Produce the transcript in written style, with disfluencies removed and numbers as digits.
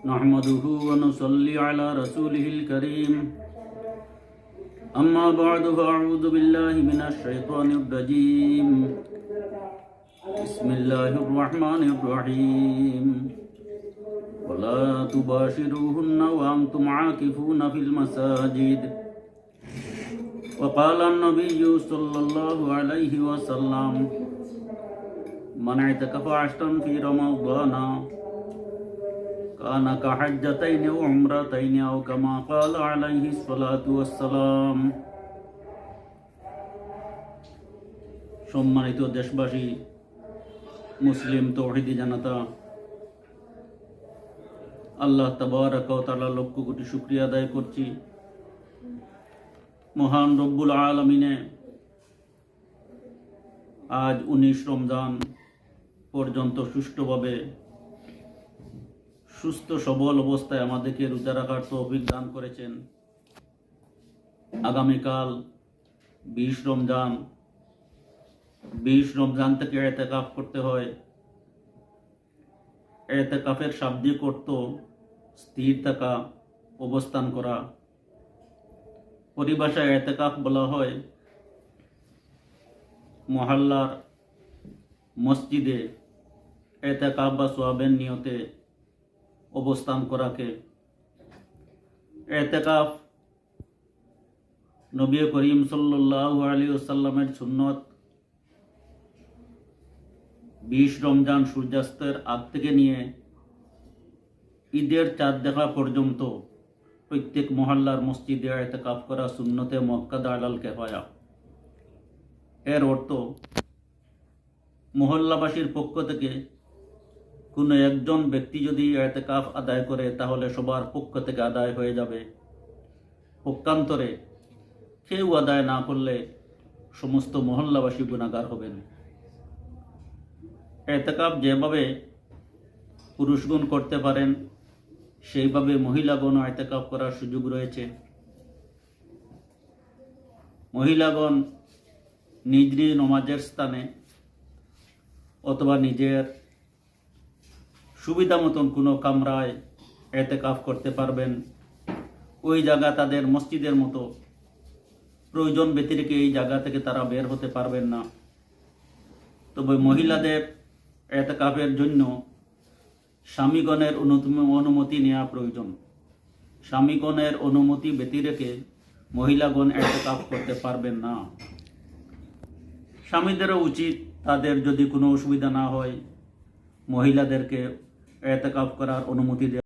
نحمده ونصلي على رسوله الكريم أما بعد فأعوذ بالله من الشيطان الرجيم بسم الله الرحمن الرحيم ولا تباشروهن وأنتم عاكفون في المساجد وقال النبي صلى الله عليه وسلم من اعتكف عشرا في رمضان كان كحجتين وعمرتين أو كما قال عليه الصلاة والسلام। সম্মানিত দেশবাসী, মুসলিম তৌহিদি জনতা, আল্লাহ তাবারাক ওয়া তাআলা লক্ষ কোটি শুকরিয়া আদায় করছি। মহান রব্বুল আলামিনে আজ 19 রমজান পর্যন্ত সুষ্ঠুভাবে সুস্থ সবল অবস্থায় আমাদেরকে রোজা রাখার তৌফিক দান করেছেন। আগামীকাল 20 রমজান, 20 রমজান থেকে ইতিকাফ করতে হয়। ইতিকাফের শাব্দিক অর্থ স্থির থাকা, অবস্থান করা। পরিভাষায় ইতিকাফ বলা হয় মহল্লার মসজিদে ইতিকাফ বা সওয়াবের নিয়তে অবস্থান করাকে। ইতিকাফ নবী করিম সাল্লাল্লাহু আলাইহি ওয়াসাল্লামের সুন্নত। 20 রমজান সূর্যাস্তের আগ থেকে নিয়ে ঈদের চাঁদ দেখা পর্যন্ত প্রত্যেক মহল্লার মসজিদে ইতিকাফ করা সুন্নতে মুআক্কাদা আলাল কিফায়া। এর অর্থ মহল্লাবাসীর পক্ষ থেকে কোনো একজন ব্যক্তি যদি ইতিকাফ আদায় করে তাহলে সবার পক্ষ থেকে আদায় হয়ে যাবে। পক্ষান্তরে কেউ আদায় না করলে সমস্ত মহল্লাবাসী গুনাহগার হবেন। ইতিকাফ যেভাবে পুরুষগণ করতে পারেন সেইভাবে মহিলাগণ ইতিকাফ করার সুযোগ রয়েছে। মহিলাগণ নিজ নিজ নমাজের স্থানে অথবা নিজের সুবিধা মতন কোনো কামরায় ইতিকাফ করতে পারবেন। ওই জায়গা তাদের মসজিদের মতো, প্রয়োজন ব্যতিরেকে এই জায়গা থেকে তারা বের হতে পারবেন না। তবে মহিলাদের ইতিকাফের জন্য স্বামীগণের অনুমতি নেওয়া প্রয়োজন। স্বামীগণের অনুমতি ব্যতিরেকে মহিলাগণ ইতিকাফ করতে পারবেন না। স্বামীদেরও উচিত তাদের যদি কোনো অসুবিধা না হয় মহিলাদেরকে ইতিকাফ করার অনুমতি দেওয়া।